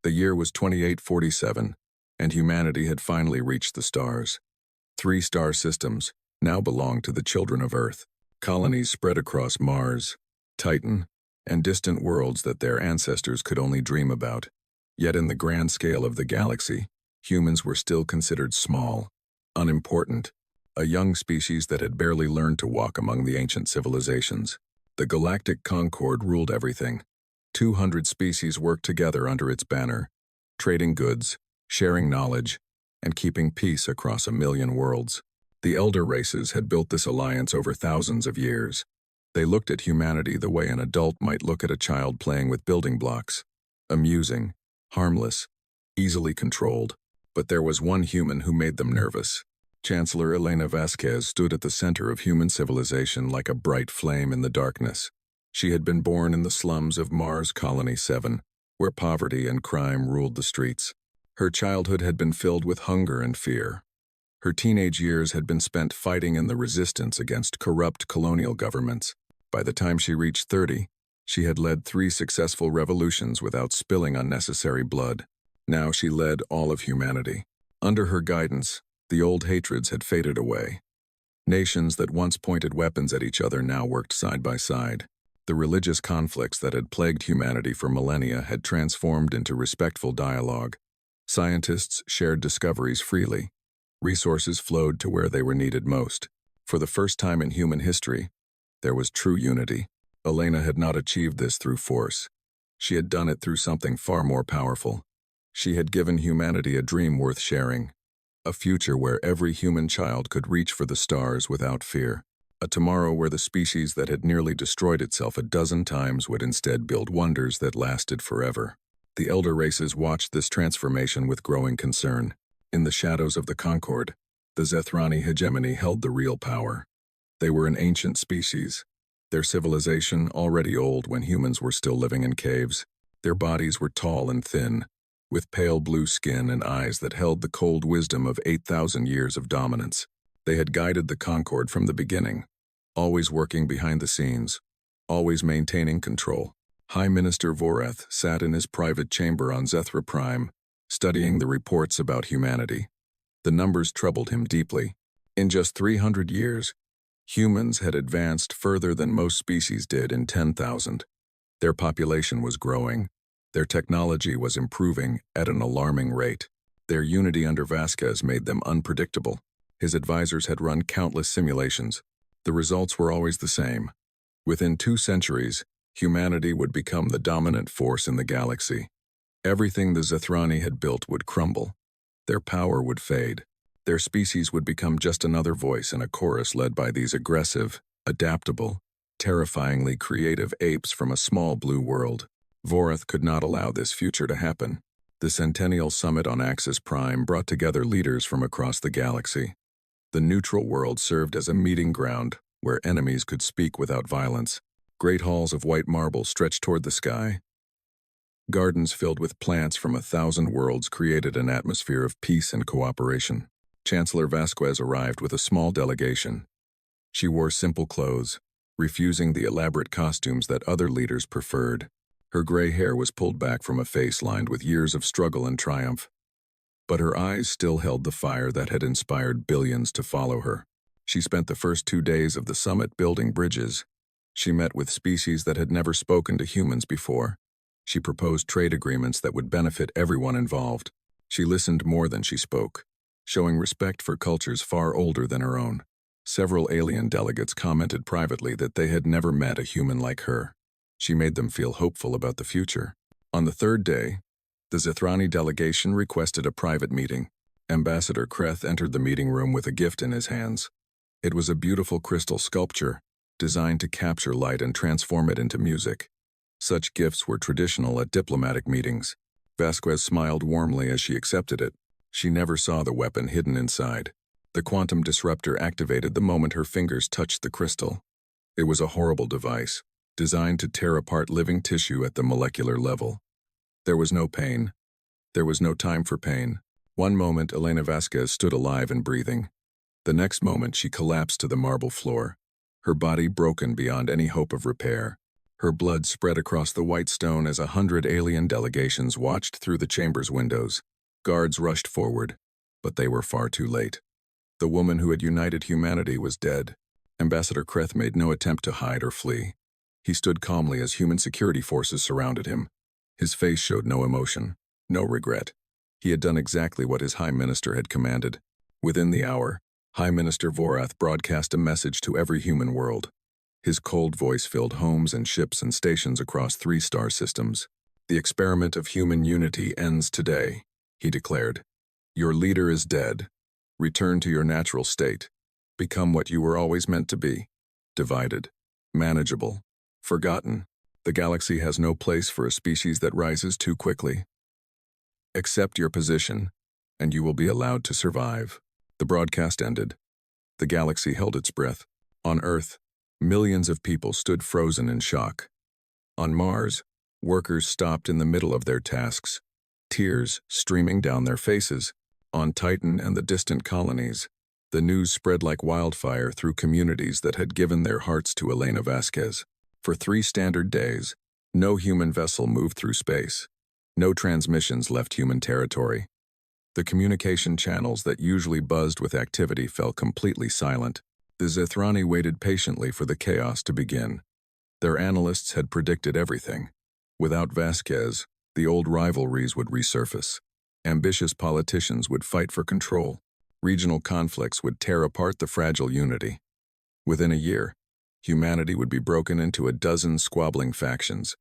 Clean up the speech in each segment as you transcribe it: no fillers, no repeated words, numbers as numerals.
The year was 2847, and humanity had finally reached the stars. 3 star systems now belonged to the children of Earth. Colonies spread across Mars, Titan, and distant worlds that their ancestors could only dream about. Yet in the grand scale of the galaxy, humans were still considered small, unimportant, a young species that had barely learned to walk among the ancient civilizations. The Galactic Concord ruled everything. 200 species worked together under its banner, trading goods, sharing knowledge, and keeping peace across 1,000,000 worlds. The elder races had built this alliance over thousands of years. They looked at humanity the way an adult might look at a child playing with building blocks. Amusing, harmless, easily controlled. But there was one human who made them nervous. Chancellor Elena Vasquez stood at the center of human civilization like a bright flame in the darkness. She had been born in the slums of Mars Colony 7, where poverty and crime ruled the streets. Her childhood had been filled with hunger and fear. Her teenage years had been spent fighting in the resistance against corrupt colonial governments. By the time she reached 30, she had led 3 successful revolutions without spilling unnecessary blood. Now she led all of humanity. Under her guidance, the old hatreds had faded away. Nations that once pointed weapons at each other now worked side by side. The religious conflicts that had plagued humanity for millennia had transformed into respectful dialogue. Scientists shared discoveries freely. Resources flowed to where they were needed most. For the first time in human history, there was true unity. Elena had not achieved this through force. She had done it through something far more powerful. She had given humanity a dream worth sharing. A future where every human child could reach for the stars without fear. A tomorrow where the species that had nearly destroyed itself a dozen times would instead build wonders that lasted forever. The elder races watched this transformation with growing concern. In the shadows of the Concord, the Zethrani hegemony held the real power. They were an ancient species, their civilization already old when humans were still living in caves. Their bodies were tall and thin, with pale blue skin and eyes that held the cold wisdom of 8,000 years of dominance. They had guided the Concord from the beginning, always working behind the scenes, always maintaining control. High Minister Voreth sat in his private chamber on Zethra Prime, studying the reports about humanity. The numbers troubled him deeply. In just 300 years, humans had advanced further than most species did in 10,000. Their population was growing. Their technology was improving at an alarming rate. Their unity under Vasquez made them unpredictable. His advisors had run countless simulations. The results were always the same. Within 2 centuries, humanity would become the dominant force in the galaxy. Everything the Zethrani had built would crumble. Their power would fade. Their species would become just another voice in a chorus led by these aggressive, adaptable, terrifyingly creative apes from a small blue world. Voreth could not allow this future to happen. The Centennial Summit on Axis Prime brought together leaders from across the galaxy. The neutral world served as a meeting ground where enemies could speak without violence. Great halls of white marble stretched toward the sky. Gardens filled with plants from 1,000 worlds created an atmosphere of peace and cooperation. Chancellor Vasquez arrived with a small delegation. She wore simple clothes, refusing the elaborate costumes that other leaders preferred. Her gray hair was pulled back from a face lined with years of struggle and triumph. But her eyes still held the fire that had inspired billions to follow her. She spent the first 2 days of the summit building bridges. She met with species that had never spoken to humans before. She proposed trade agreements that would benefit everyone involved. She listened more than she spoke, showing respect for cultures far older than her own. Several alien delegates commented privately that they had never met a human like her. She made them feel hopeful about the future. On the 3rd day, the Zethrani delegation requested a private meeting. Ambassador Kreth entered the meeting room with a gift in his hands. It was a beautiful crystal sculpture, designed to capture light and transform it into music. Such gifts were traditional at diplomatic meetings. Vasquez smiled warmly as she accepted it. She never saw the weapon hidden inside. The quantum disruptor activated the moment her fingers touched the crystal. It was a horrible device, designed to tear apart living tissue at the molecular level. There was no pain. There was no time for pain. One moment, Elena Vasquez stood alive and breathing. The next moment, she collapsed to the marble floor, her body broken beyond any hope of repair. Her blood spread across the white stone as 100 alien delegations watched through the chamber's windows. Guards rushed forward, but they were far too late. The woman who had united humanity was dead. Ambassador Kreth made no attempt to hide or flee. He stood calmly as human security forces surrounded him. His face showed no emotion, no regret. He had done exactly what his High Minister had commanded. Within the hour, High Minister Vorath broadcast a message to every human world. His cold voice filled homes and ships and stations across 3 star systems. "The experiment of human unity ends today," he declared. "Your leader is dead. Return to your natural state. Become what you were always meant to be. Divided. Manageable. Forgotten. The galaxy has no place for a species that rises too quickly. Accept your position, and you will be allowed to survive." The broadcast ended. The galaxy held its breath. On Earth, millions of people stood frozen in shock. On Mars, workers stopped in the middle of their tasks, tears streaming down their faces. On Titan and the distant colonies, the news spread like wildfire through communities that had given their hearts to Elena Vasquez. For 3 standard days, no human vessel moved through space. No transmissions left human territory. The communication channels that usually buzzed with activity fell completely silent. The Zethrani waited patiently for the chaos to begin. Their analysts had predicted everything. Without Vasquez, the old rivalries would resurface. Ambitious politicians would fight for control. Regional conflicts would tear apart the fragile unity. Within a year, humanity would be broken into a dozen squabbling factions,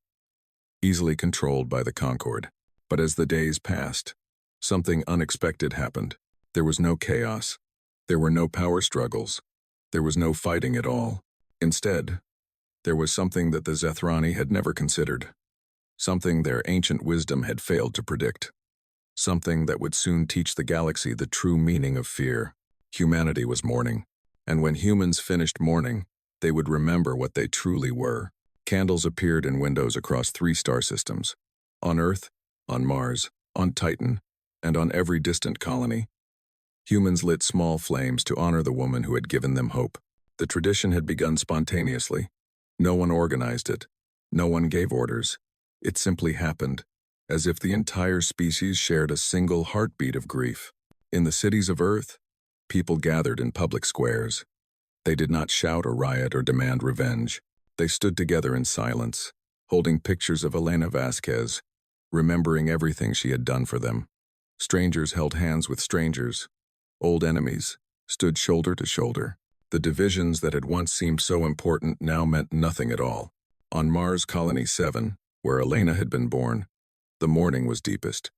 easily controlled by the Concord. But as the days passed, something unexpected happened. There was no chaos. There were no power struggles. There was no fighting at all. Instead, there was something that the Zethrani had never considered. Something their ancient wisdom had failed to predict. Something that would soon teach the galaxy the true meaning of fear. Humanity was mourning, and when humans finished mourning, they would remember what they truly were. Candles appeared in windows across 3 star systems. On Earth, on Mars, on Titan, and on every distant colony. Humans lit small flames to honor the woman who had given them hope. The tradition had begun spontaneously. No one organized it. No one gave orders. It simply happened, as if the entire species shared a single heartbeat of grief. In the cities of Earth, people gathered in public squares. They did not shout or riot or demand revenge. They stood together in silence, holding pictures of Elena Vasquez, remembering everything she had done for them. Strangers held hands with strangers. Old enemies stood shoulder to shoulder. The divisions that had once seemed so important now meant nothing at all. On Mars Colony 7, where Elena had been born, the mourning was deepest.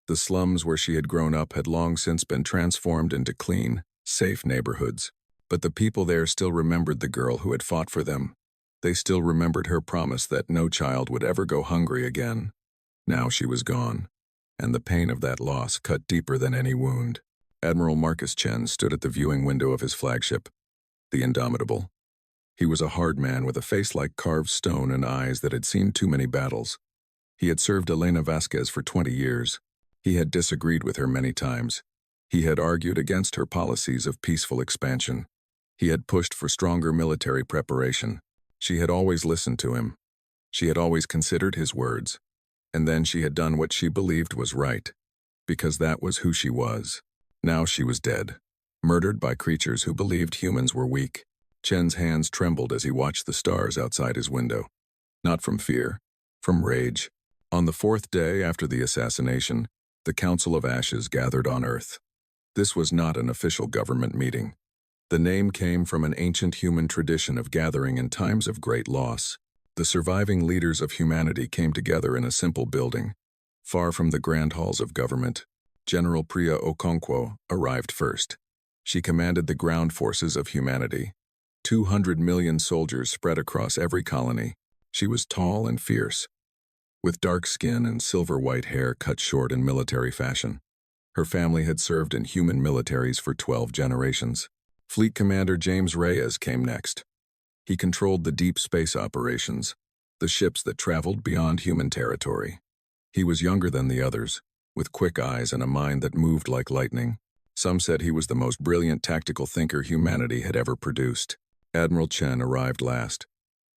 The slums where she had grown up had long since been transformed into clean, safe neighborhoods. But the people there still remembered the girl who had fought for them. They still remembered her promise that no child would ever go hungry again. Now she was gone, and the pain of that loss cut deeper than any wound. Admiral Marcus Chen stood at the viewing window of his flagship, the Indomitable. He was a hard man with a face like carved stone and eyes that had seen too many battles. He had served Elena Vasquez for 20 years. He had disagreed with her many times. He had argued against her policies of peaceful expansion. He had pushed for stronger military preparation. She had always listened to him. She had always considered his words. And then she had done what she believed was right, because that was who she was. Now she was dead, murdered by creatures who believed humans were weak. Chen's hands trembled as he watched the stars outside his window. Not from fear, from rage. On the 4th day after the assassination, the Council of Ashes gathered on Earth. This was not an official government meeting. The name came from an ancient human tradition of gathering in times of great loss. The surviving leaders of humanity came together in a simple building, far from the grand halls of government. General Priya Okonkwo arrived first. She commanded the ground forces of humanity. 200 million soldiers spread across every colony. She was tall and fierce, with dark skin and silver-white hair cut short in military fashion. Her family had served in human militaries for 12 generations. Fleet Commander James Reyes came next. He controlled the deep space operations, the ships that traveled beyond human territory. He was younger than the others, with quick eyes and a mind that moved like lightning. Some said he was the most brilliant tactical thinker humanity had ever produced. Admiral Chen arrived last.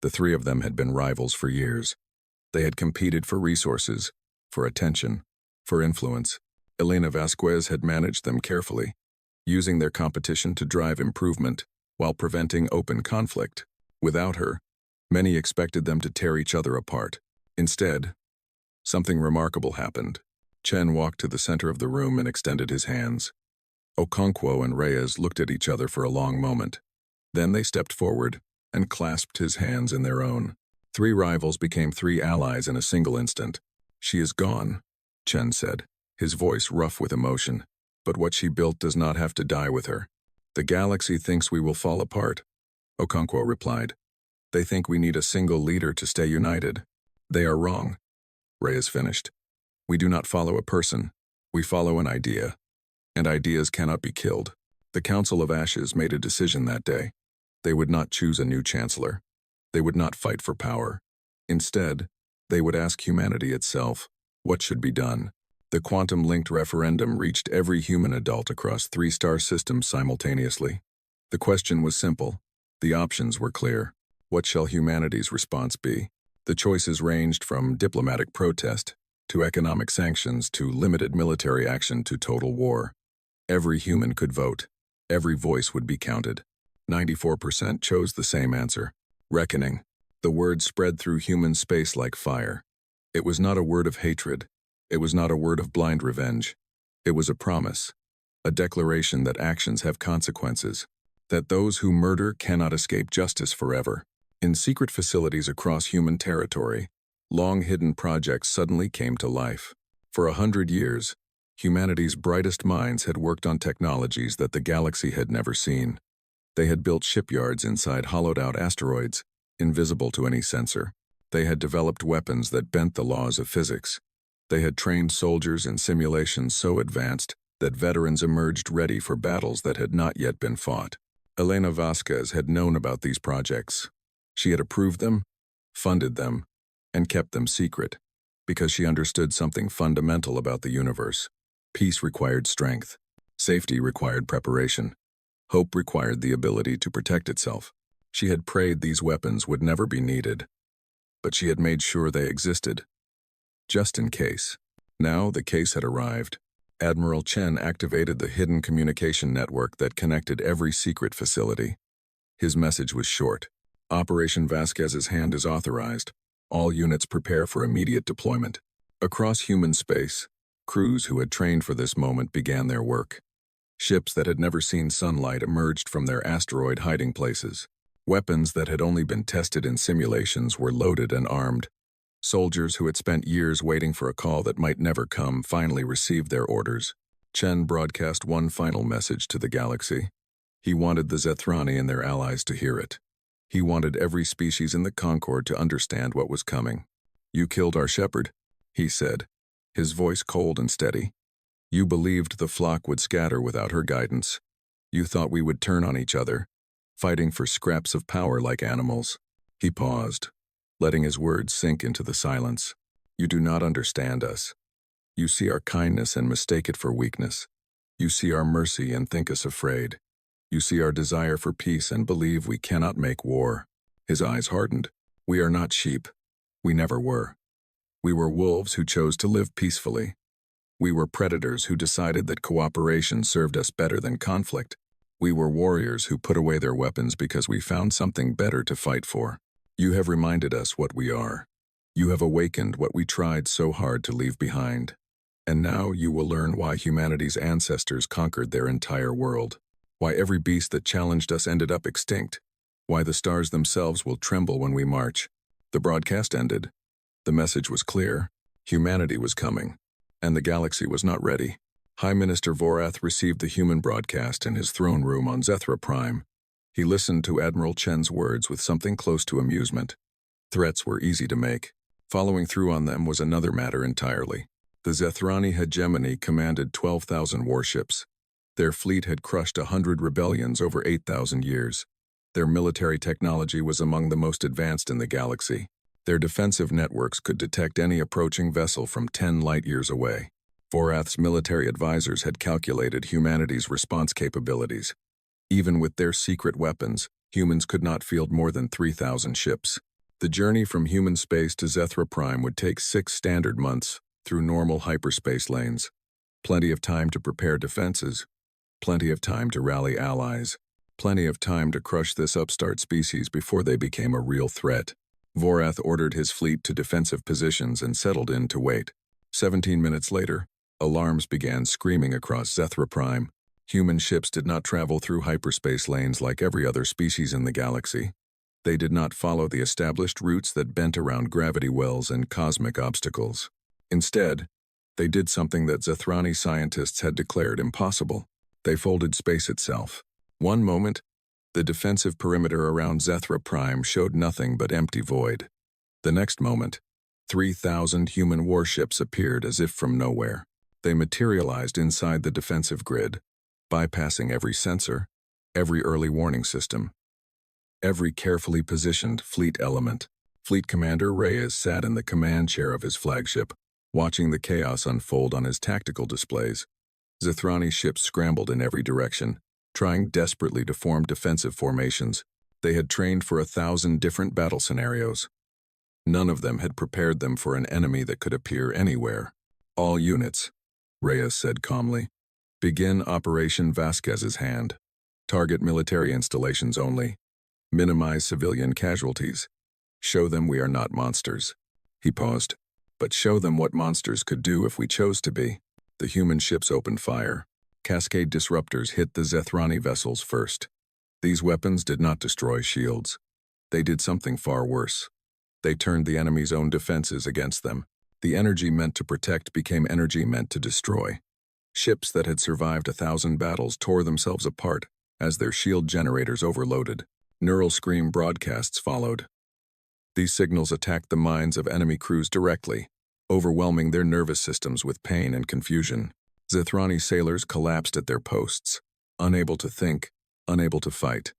The three of them had been rivals for years. They had competed for resources, for attention, for influence. Elena Vasquez had managed them carefully, using their competition to drive improvement while preventing open conflict. Without her, many expected them to tear each other apart. Instead, something remarkable happened. Chen walked to the center of the room and extended his hands. Okonkwo and Reyes looked at each other for a long moment. Then they stepped forward and clasped his hands in their own. Three rivals became three allies in a single instant. "She is gone," Chen said, his voice rough with emotion. "But what she built does not have to die with her. The galaxy thinks we will fall apart," Okonkwo replied. "They think we need a single leader to stay united. They are wrong," Reyes finished. "We do not follow a person. We follow an idea. And ideas cannot be killed." The Council of Ashes made a decision that day. They would not choose a new chancellor. They would not fight for power. Instead, they would ask humanity itself what should be done. The quantum-linked referendum reached every human adult across 3-star systems simultaneously. The question was simple. The options were clear. What shall humanity's response be? The choices ranged from diplomatic protest to economic sanctions to limited military action to total war. Every human could vote. Every voice would be counted. 94% chose the same answer. Reckoning. The word spread through human space like fire. It was not a word of hatred. It was not a word of blind revenge. It was a promise. A declaration that actions have consequences. That those who murder cannot escape justice forever. In secret facilities across human territory, long-hidden projects suddenly came to life. For 100 years, humanity's brightest minds had worked on technologies that the galaxy had never seen. They had built shipyards inside hollowed-out asteroids, invisible to any sensor. They had developed weapons that bent the laws of physics. They had trained soldiers in simulations so advanced that veterans emerged ready for battles that had not yet been fought. Elena Vasquez had known about these projects. She had approved them, funded them, and kept them secret, because she understood something fundamental about the universe. Peace required strength. Safety required preparation. Hope required the ability to protect itself. She had prayed these weapons would never be needed, but she had made sure they existed, just in case. Now the case had arrived. Admiral Chen activated the hidden communication network that connected every secret facility. His message was short. "Operation Vasquez's hand is authorized. All units prepare for immediate deployment." Across human space, crews who had trained for this moment began their work. Ships that had never seen sunlight emerged from their asteroid hiding places. Weapons that had only been tested in simulations were loaded and armed. Soldiers who had spent years waiting for a call that might never come finally received their orders. Chen broadcast one final message to the galaxy. He wanted the Zethrani and their allies to hear it. He wanted every species in the Concord to understand what was coming. "You killed our shepherd," he said, his voice cold and steady. "You believed the flock would scatter without her guidance. You thought we would turn on each other, fighting for scraps of power like animals." He paused, letting his words sink into the silence. "You do not understand us. You see our kindness and mistake it for weakness. You see our mercy and think us afraid. You see our desire for peace and believe we cannot make war." His eyes hardened. "We are not sheep. We never were. We were wolves who chose to live peacefully. We were predators who decided that cooperation served us better than conflict. We were warriors who put away their weapons because we found something better to fight for. You have reminded us what we are. You have awakened what we tried so hard to leave behind. And now you will learn why humanity's ancestors conquered their entire world. Why every beast that challenged us ended up extinct. Why the stars themselves will tremble when we march." The broadcast ended. The message was clear. Humanity was coming, and the galaxy was not ready. High Minister Vorath received the human broadcast in his throne room on Zethra Prime. He listened to Admiral Chen's words with something close to amusement. Threats were easy to make. Following through on them was another matter entirely. The Zethrani hegemony commanded 12,000 warships. Their fleet had crushed 100 rebellions over 8,000 years. Their military technology was among the most advanced in the galaxy. Their defensive networks could detect any approaching vessel from 10 light-years away. Vorath's military advisors had calculated humanity's response capabilities. Even with their secret weapons, Humans could not field more than 3,000 ships. The journey from human space to Zethra Prime would take 6 standard months through normal hyperspace lanes. Plenty of time to prepare defenses. Plenty of time to rally allies. Plenty of time to crush this upstart species before they became a real threat. Vorath ordered his fleet to defensive positions and settled in to wait. 17 minutes later, alarms began screaming across Zethra Prime. Human ships did not travel through hyperspace lanes like every other species in the galaxy. They did not follow the established routes that bent around gravity wells and cosmic obstacles. Instead, they did something that Zethrani scientists had declared impossible. They folded space itself. One moment, the defensive perimeter around Zethra Prime showed nothing but empty void. The next moment, 3,000 human warships appeared as if from nowhere. They materialized inside the defensive grid, bypassing every sensor, every early warning system, every carefully positioned fleet element. Fleet Commander Reyes sat in the command chair of his flagship, watching the chaos unfold on his tactical displays. Zethrani ships scrambled in every direction, trying desperately to form defensive formations. They had trained for 1,000 different battle scenarios. None of them had prepared them for an enemy that could appear anywhere. All units, Reyes said calmly, begin Operation Vasquez's Hand. Target military installations only. Minimize civilian casualties. Show them we are not monsters. He paused. But show them what monsters could do if we chose to be. The human ships opened fire. Cascade disruptors hit the Zethrani vessels first. These weapons did not destroy shields. They did something far worse. They turned the enemy's own defenses against them. The energy meant to protect became energy meant to destroy. Ships that had survived 1,000 battles tore themselves apart as their shield generators overloaded. Neural scream broadcasts followed. These signals attacked the minds of enemy crews directly, overwhelming their nervous systems with pain and confusion. Zethrani sailors collapsed at their posts, unable to think, unable to fight,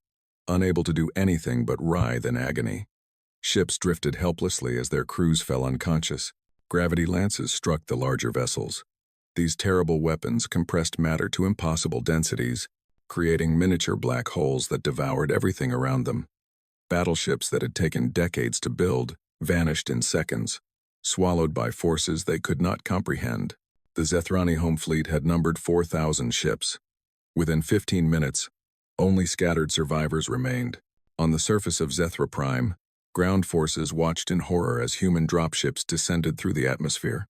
unable to do anything but writhe in agony. Ships drifted helplessly as their crews fell unconscious. Gravity lances struck the larger vessels. These terrible weapons compressed matter to impossible densities, creating miniature black holes that devoured everything around them. Battleships that had taken decades to build vanished in seconds, swallowed by forces they could not comprehend. The Zethrani home fleet had numbered 4,000 ships. Within 15 minutes, only scattered survivors remained. On the surface of Zethra Prime, ground forces watched in horror as human dropships descended through the atmosphere.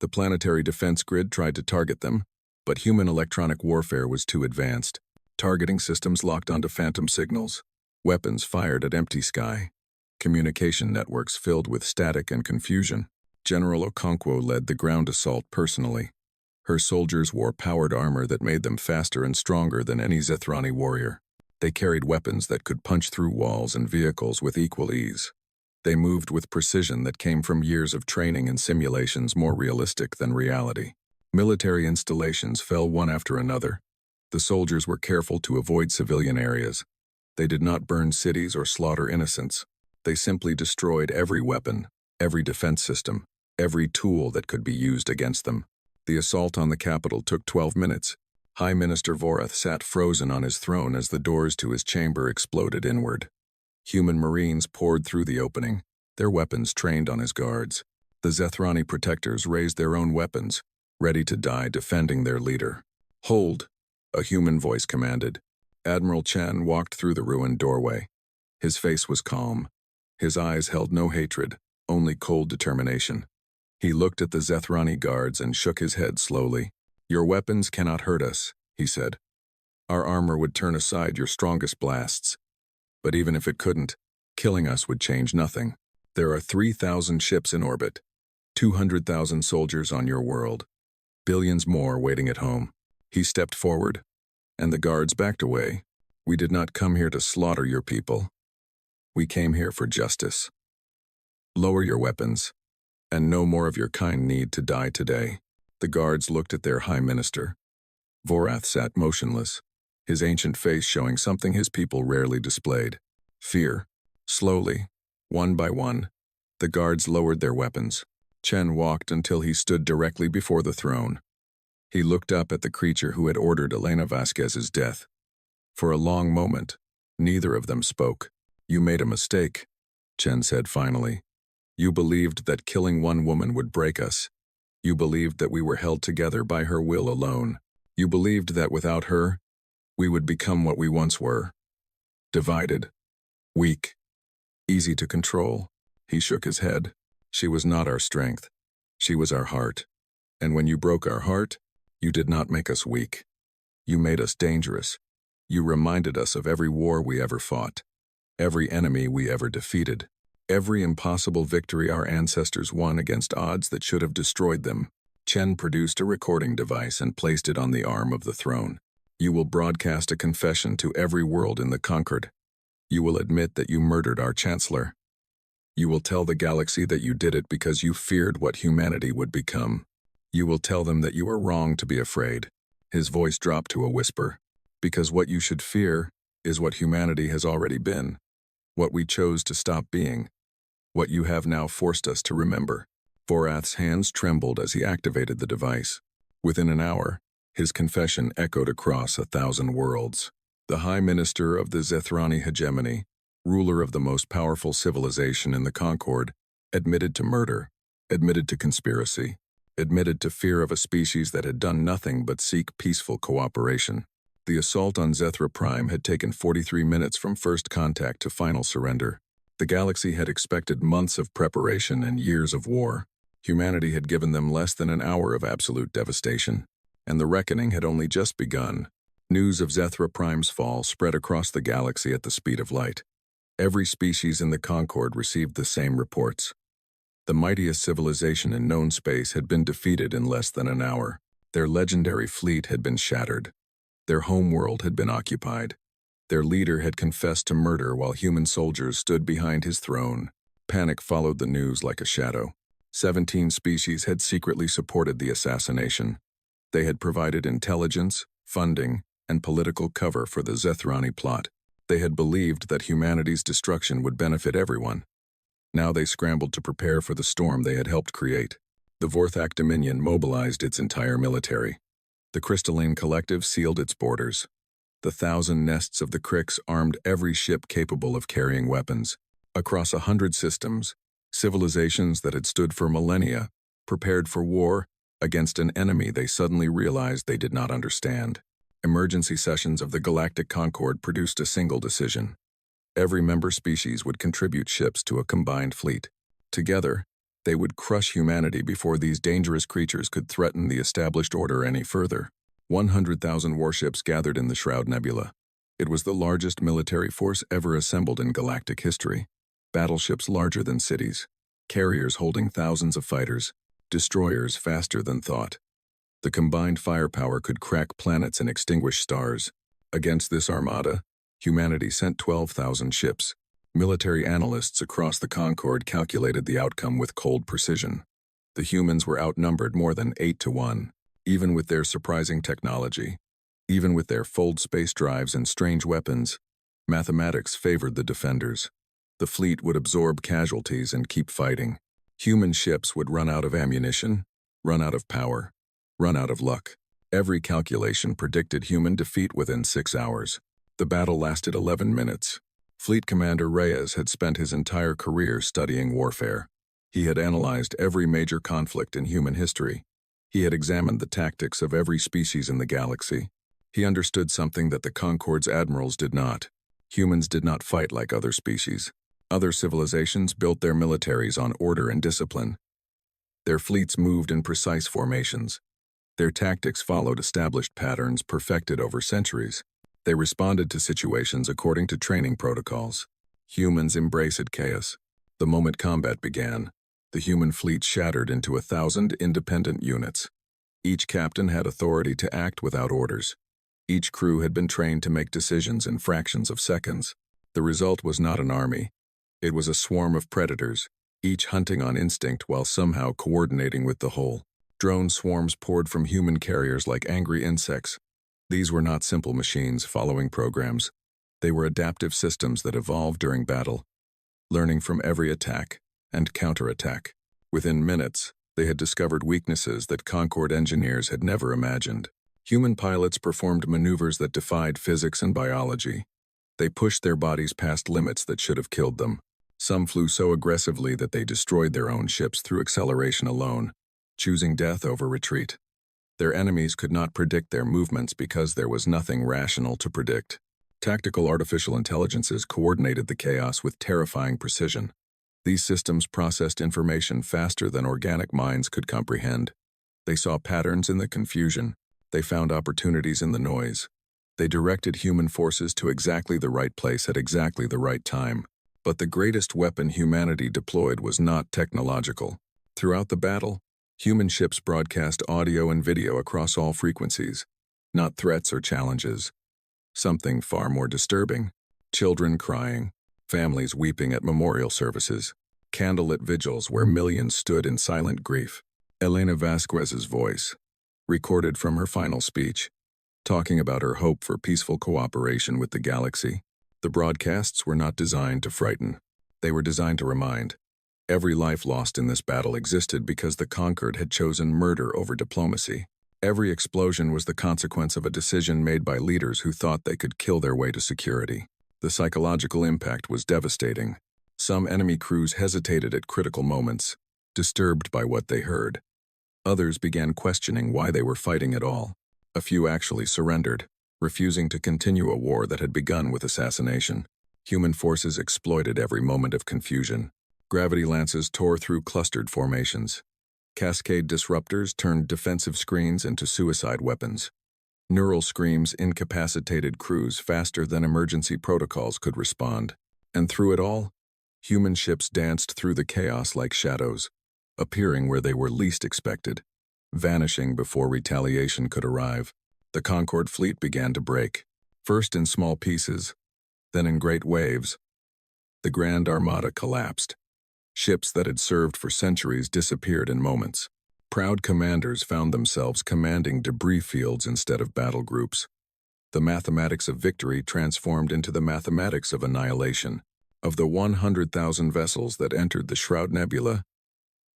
The planetary defense grid tried to target them, but human electronic warfare was too advanced. Targeting systems locked onto phantom signals. Weapons fired at empty sky. Communication networks filled with static and confusion. General Okonkwo led the ground assault personally. Her soldiers wore powered armor that made them faster and stronger than any Zethrani warrior. They carried weapons that could punch through walls and vehicles with equal ease. They moved with precision that came from years of training in simulations more realistic than reality. Military installations fell one after another. The soldiers were careful to avoid civilian areas. They did not burn cities or slaughter innocents. They simply destroyed every weapon, every defense system, every tool that could be used against them. The assault on the capital took 12 minutes. High Minister Vorath sat frozen on his throne as the doors to his chamber exploded inward. Human marines poured through the opening, their weapons trained on his guards. The Zethrani protectors raised their own weapons, ready to die defending their leader. "Hold," a human voice commanded. Admiral Chen walked through the ruined doorway. His face was calm. His eyes held no hatred, only cold determination. He looked at the Zethrani guards and shook his head slowly. "Your weapons cannot hurt us," he said. "Our armor would turn aside your strongest blasts. But even if it couldn't, killing us would change nothing. There are 3,000 ships in orbit, 200,000 soldiers on your world, billions more waiting at home." He stepped forward, and the guards backed away. "We did not come here to slaughter your people. We came here for justice. Lower your weapons, and no more of your kind need to die today." The guards looked at their High Minister. Vorath sat motionless, his ancient face showing something his people rarely displayed: fear. Slowly, one by one, the guards lowered their weapons. Chen walked until he stood directly before the throne. He looked up at the creature who had ordered Elena Vasquez's death. For a long moment, Neither of them spoke. "You made a mistake," Chen said finally. "You believed that killing one woman would break us. You believed that we were held together by her will alone. You believed that without her, we would become what we once were. Divided. Weak. Easy to control." He shook his head. "She was not our strength. She was our heart. And when you broke our heart, you did not make us weak. You made us dangerous. You reminded us of every war we ever fought, every enemy we ever defeated, every impossible victory our ancestors won against odds that should have destroyed them." Chen produced a recording device and placed it on the arm of the throne. "You will broadcast a confession to every world in the conquered. You will admit that you murdered our chancellor. You will tell the galaxy that you did it because you feared what humanity would become. You will tell them that you are wrong to be afraid." His voice dropped to a whisper. "Because what you should fear is what humanity has already been, what we chose to stop being, what you have now forced us to remember." Vorath's hands trembled as he activated the device. Within an hour, his confession echoed across 1,000 worlds. The High Minister of the Zethrani hegemony, ruler of the most powerful civilization in the Concord, admitted to murder, admitted to conspiracy, admitted to fear of a species that had done nothing but seek peaceful cooperation. The assault on Zethra Prime had taken 43 minutes from first contact to final surrender. The galaxy had expected months of preparation and years of war. Humanity had given them less than an hour of absolute devastation, and the reckoning had only just begun. News of Zethra Prime's fall spread across the galaxy at the speed of light. Every species in the Concord received the same reports. The mightiest civilization in known space had been defeated in less than an hour. Their legendary fleet had been shattered. Their homeworld had been occupied. Their leader had confessed to murder while human soldiers stood behind his throne. Panic followed the news like a shadow. 17 species had secretly supported the assassination. They had provided intelligence, funding, and political cover for the Zethrani plot. They had believed that humanity's destruction would benefit everyone. Now they scrambled to prepare for the storm they had helped create. The Vorthak Dominion mobilized its entire military. The Crystalline Collective sealed its borders. The 1,000 nests of the Crix armed every ship capable of carrying weapons. Across 100 systems, civilizations that had stood for millennia, prepared for war against an enemy they suddenly realized they did not understand. Emergency sessions of the Galactic Concord produced a single decision. Every member species would contribute ships to a combined fleet. Together, they would crush humanity before these dangerous creatures could threaten the established order any further. 100,000 warships gathered in the Shroud Nebula. It was the largest military force ever assembled in galactic history. Battleships larger than cities, carriers holding thousands of fighters, destroyers faster than thought. The combined firepower could crack planets and extinguish stars. Against this armada, humanity sent 12,000 ships. Military analysts across the Concord calculated the outcome with cold precision. The humans were outnumbered more than 8 to 1, even with their surprising technology. Even with their fold space drives and strange weapons, mathematics favored the defenders. The fleet would absorb casualties and keep fighting. Human ships would run out of ammunition, run out of power, run out of luck. Every calculation predicted human defeat within 6 hours. The battle lasted 11 minutes. Fleet Commander Reyes had spent his entire career studying warfare. He had analyzed every major conflict in human history. He had examined the tactics of every species in the galaxy. He understood something that the Concord's admirals did not. Humans did not fight like other species. Other civilizations built their militaries on order and discipline. Their fleets moved in precise formations. Their tactics followed established patterns perfected over centuries. They responded to situations according to training protocols. Humans embraced chaos. The moment combat began, the human fleet shattered into 1,000 independent units. Each captain had authority to act without orders. Each crew had been trained to make decisions in fractions of seconds. The result was not an army. It was a swarm of predators, each hunting on instinct while somehow coordinating with the whole. Drone swarms poured from human carriers like angry insects. These were not simple machines following programs. They were adaptive systems that evolved during battle, learning from every attack and counterattack. Within minutes, they had discovered weaknesses that Concord engineers had never imagined. Human pilots performed maneuvers that defied physics and biology. They pushed their bodies past limits that should have killed them. Some flew so aggressively that they destroyed their own ships through acceleration alone, choosing death over retreat. Their enemies could not predict their movements because there was nothing rational to predict. Tactical artificial intelligences coordinated the chaos with terrifying precision. These systems processed information faster than organic minds could comprehend. They saw patterns in the confusion. They found opportunities in the noise. They directed human forces to exactly the right place at exactly the right time. But the greatest weapon humanity deployed was not technological. Throughout the battle, human ships broadcast audio and video across all frequencies, not threats or challenges. Something far more disturbing: children crying, families weeping at memorial services, candlelit vigils where millions stood in silent grief. Elena Vasquez's voice, recorded from her final speech, talking about her hope for peaceful cooperation with the galaxy. The broadcasts were not designed to frighten. They were designed to remind. Every life lost in this battle existed because the conquered had chosen murder over diplomacy. Every explosion was the consequence of a decision made by leaders who thought they could kill their way to security. The psychological impact was devastating. Some enemy crews hesitated at critical moments, disturbed by what they heard. Others began questioning why they were fighting at all. A few actually surrendered, refusing to continue a war that had begun with assassination. Human forces exploited every moment of confusion. Gravity lances tore through clustered formations. Cascade disruptors turned defensive screens into suicide weapons. Neural screams incapacitated crews faster than emergency protocols could respond. And through it all, human ships danced through the chaos like shadows, appearing where they were least expected, vanishing before retaliation could arrive. The Concorde fleet began to break, first in small pieces, then in great waves. The Grand Armada collapsed. Ships that had served for centuries disappeared in moments. Proud commanders found themselves commanding debris fields instead of battle groups. The mathematics of victory transformed into the mathematics of annihilation. Of the 100,000 vessels that entered the Shroud Nebula,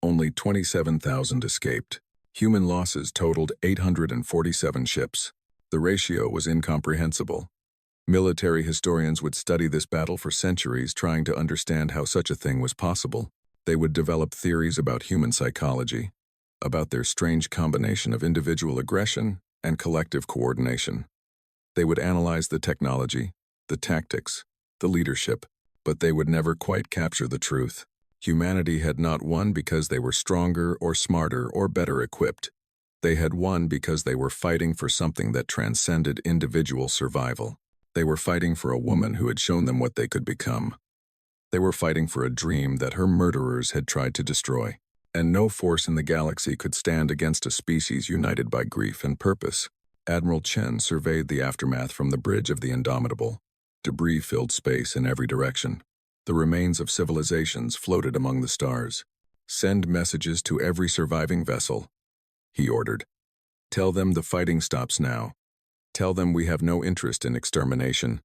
only 27,000 escaped. Human losses totaled 847 ships. The ratio was incomprehensible. Military historians would study this battle for centuries, trying to understand how such a thing was possible. They would develop theories about human psychology, about their strange combination of individual aggression and collective coordination. They would analyze the technology, the tactics, the leadership, but they would never quite capture the truth. Humanity had not won because they were stronger or smarter or better equipped. They had won because they were fighting for something that transcended individual survival. They were fighting for a woman who had shown them what they could become. They were fighting for a dream that her murderers had tried to destroy. And no force in the galaxy could stand against a species united by grief and purpose. Admiral Chen surveyed the aftermath from the bridge of the Indomitable. Debris filled space in every direction. The remains of civilizations floated among the stars. "Send messages to every surviving vessel," he ordered. "Tell them the fighting stops now. Tell them we have no interest in extermination.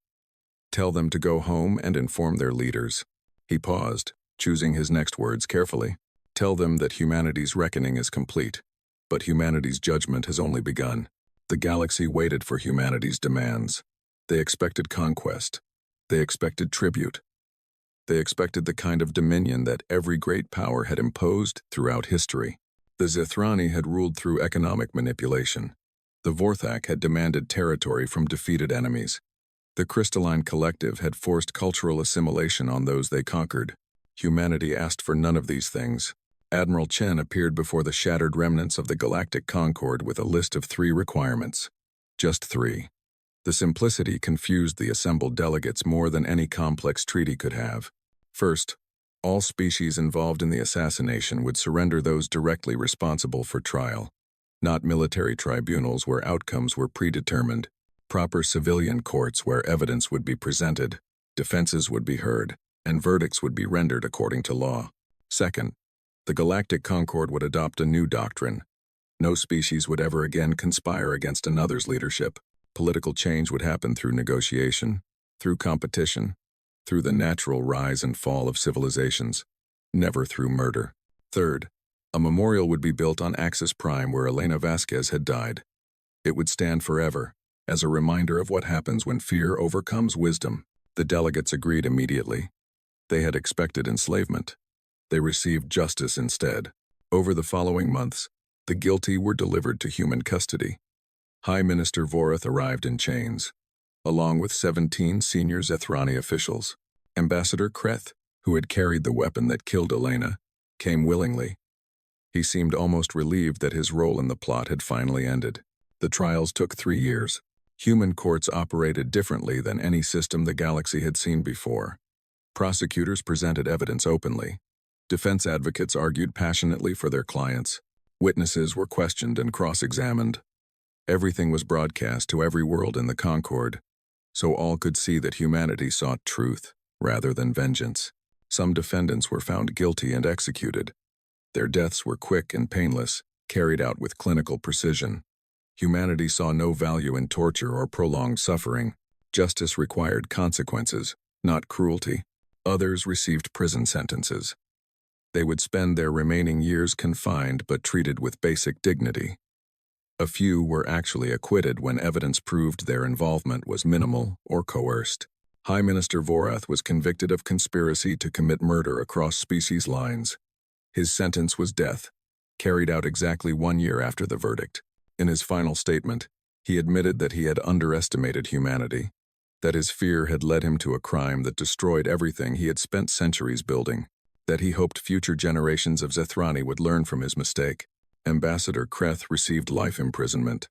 Tell them to go home and inform their leaders." He paused, choosing his next words carefully. "Tell them that humanity's reckoning is complete, but humanity's judgment has only begun." The galaxy waited for humanity's demands. They expected conquest. They expected tribute. They expected the kind of dominion that every great power had imposed throughout history. The Zithrani had ruled through economic manipulation. The Vorthak had demanded territory from defeated enemies. The Crystalline Collective had forced cultural assimilation on those they conquered. Humanity asked for none of these things. Admiral Chen appeared before the shattered remnants of the Galactic Concorde with a list of 3 requirements. Just 3. The simplicity confused the assembled delegates more than any complex treaty could have. First, all species involved in the assassination would surrender those directly responsible for trial. Not military tribunals where outcomes were predetermined. Proper civilian courts where evidence would be presented, defenses would be heard, and verdicts would be rendered according to law. Second, the Galactic Concorde would adopt a new doctrine. No species would ever again conspire against another's leadership. Political change would happen through negotiation, through competition, through the natural rise and fall of civilizations, never through murder. Third, a memorial would be built on Axis Prime where Elena Vasquez had died. It would stand forever, as a reminder of what happens when fear overcomes wisdom. The delegates agreed immediately. They had expected enslavement. They received justice instead. Over the following months, the guilty were delivered to human custody. High Minister Vorath arrived in chains, along with 17 senior Zethrani officials. Ambassador Kreth, who had carried the weapon that killed Elena, came willingly. He seemed almost relieved that his role in the plot had finally ended. The trials took 3 years. Human courts operated differently than any system the galaxy had seen before. Prosecutors presented evidence openly. Defense advocates argued passionately for their clients. Witnesses were questioned and cross-examined. Everything was broadcast to every world in the Concord, so all could see that humanity sought truth rather than vengeance. Some defendants were found guilty and executed. Their deaths were quick and painless, carried out with clinical precision. Humanity saw no value in torture or prolonged suffering. Justice required consequences, not cruelty. Others received prison sentences. They would spend their remaining years confined but treated with basic dignity. A few were actually acquitted when evidence proved their involvement was minimal or coerced. High Minister Vorath was convicted of conspiracy to commit murder across species lines. His sentence was death, carried out exactly 1 year after the verdict. In his final statement, he admitted that he had underestimated humanity, that his fear had led him to a crime that destroyed everything he had spent centuries building, that he hoped future generations of Zethrani would learn from his mistake. Ambassador Kreth received life imprisonment.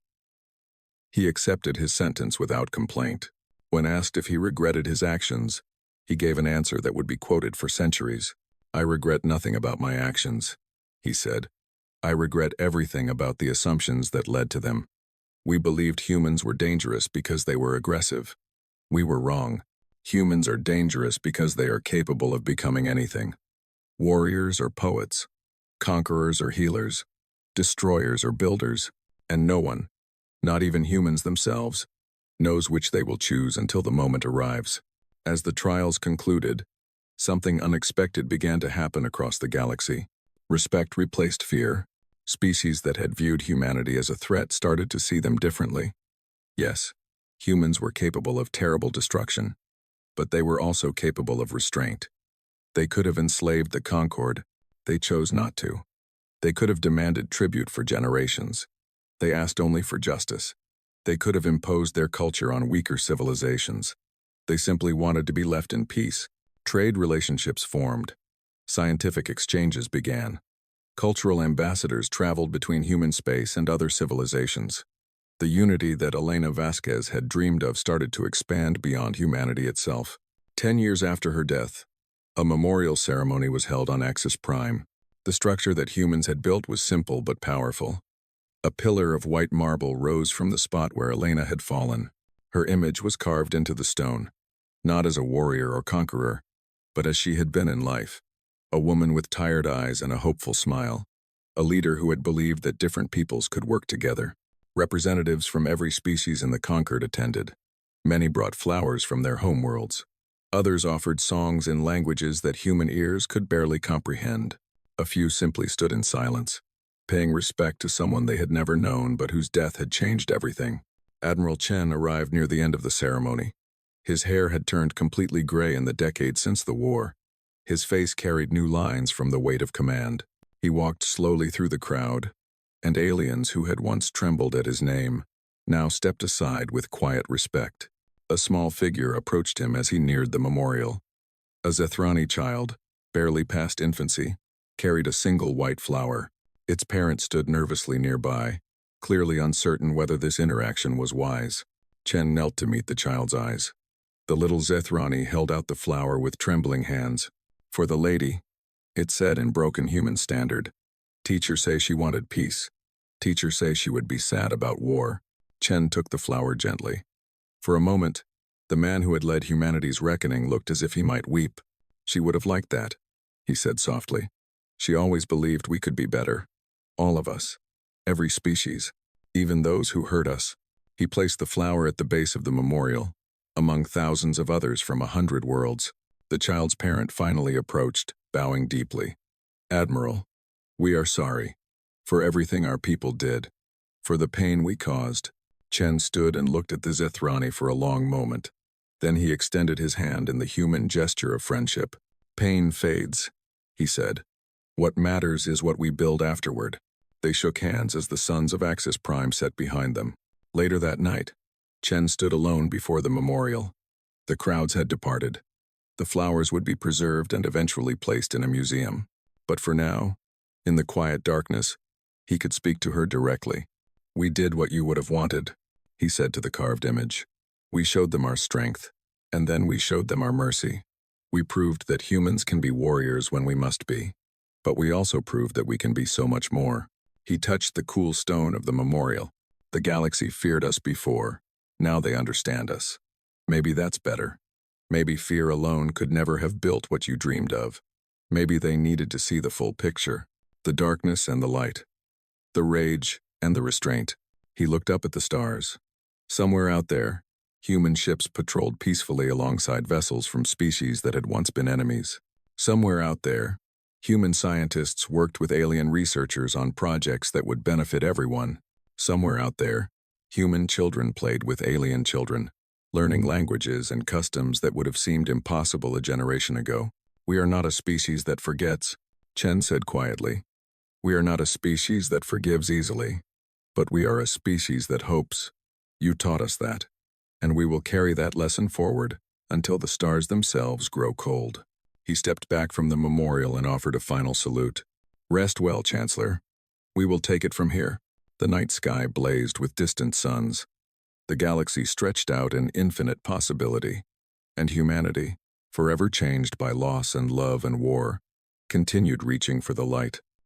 He accepted his sentence without complaint. When asked if he regretted his actions, he gave an answer that would be quoted for centuries. "I regret nothing about my actions," he said. "I regret everything about the assumptions that led to them. We believed humans were dangerous because they were aggressive. We were wrong. Humans are dangerous because they are capable of becoming anything. Warriors or poets, conquerors or healers, destroyers or builders, and no one, not even humans themselves, knows which they will choose until the moment arrives." As the trials concluded, something unexpected began to happen across the galaxy. Respect replaced fear. Species that had viewed humanity as a threat started to see them differently. Yes, humans were capable of terrible destruction, but they were also capable of restraint. They could have enslaved the Concord. They chose not to. They could have demanded tribute for generations. They asked only for justice. They could have imposed their culture on weaker civilizations. They simply wanted to be left in peace. Trade relationships formed. Scientific exchanges began. Cultural ambassadors traveled between human space and other civilizations. The unity that Elena Vasquez had dreamed of started to expand beyond humanity itself. 10 years after her death, a memorial ceremony was held on Axis Prime. The structure that humans had built was simple but powerful. A pillar of white marble rose from the spot where Elena had fallen. Her image was carved into the stone, not as a warrior or conqueror, but as she had been in life. A woman with tired eyes and a hopeful smile. A leader who had believed that different peoples could work together. Representatives from every species in the Concord attended. Many brought flowers from their homeworlds. Others offered songs in languages that human ears could barely comprehend. A few simply stood in silence, paying respect to someone they had never known but whose death had changed everything. Admiral Chen arrived near the end of the ceremony. His hair had turned completely gray in the decades since the war. His face carried new lines from the weight of command. He walked slowly through the crowd, and aliens who had once trembled at his name now stepped aside with quiet respect. A small figure approached him as he neared the memorial. A Zethrani child, barely past infancy, carried a single white flower. Its parent stood nervously nearby, clearly uncertain whether this interaction was wise. Chen knelt to meet the child's eyes. The little Zethrani held out the flower with trembling hands. "For the lady," it said in broken human standard. "Teacher say she wanted peace. Teacher say she would be sad about war." Chen took the flower gently. For a moment, the man who had led humanity's reckoning looked as if he might weep. "She would have liked that," he said softly. "She always believed we could be better. All of us. Every species. Even those who hurt us." He placed the flower at the base of the memorial, among thousands of others from 100 worlds. The child's parent finally approached, bowing deeply. "Admiral, we are sorry. For everything our people did. For the pain we caused." Chen stood and looked at the Zethrani for a long moment. Then he extended his hand in the human gesture of friendship. "Pain fades," he said. "What matters is what we build afterward." They shook hands as the suns of Axis Prime set behind them. Later that night, Chen stood alone before the memorial. The crowds had departed. The flowers would be preserved and eventually placed in a museum. But for now, in the quiet darkness, he could speak to her directly. "We did what you would have wanted," he said to the carved image. "We showed them our strength, and then we showed them our mercy. We proved that humans can be warriors when we must be. But we also proved that we can be so much more." He touched the cool stone of the memorial. "The galaxy feared us before. Now they understand us. Maybe that's better. Maybe fear alone could never have built what you dreamed of. Maybe they needed to see the full picture, the darkness and the light, the rage and the restraint." He looked up at the stars. Somewhere out there, human ships patrolled peacefully alongside vessels from species that had once been enemies. Somewhere out there, human scientists worked with alien researchers on projects that would benefit everyone. Somewhere out there, human children played with alien children, learning languages and customs that would have seemed impossible a generation ago. "We are not a species that forgets," Chen said quietly. "We are not a species that forgives easily, but we are a species that hopes. You taught us that, and we will carry that lesson forward until the stars themselves grow cold." He stepped back from the memorial and offered a final salute. "Rest well, Chancellor. We will take it from here." The night sky blazed with distant suns. The galaxy stretched out in infinite possibility, and humanity, forever changed by loss and love and war, continued reaching for the light.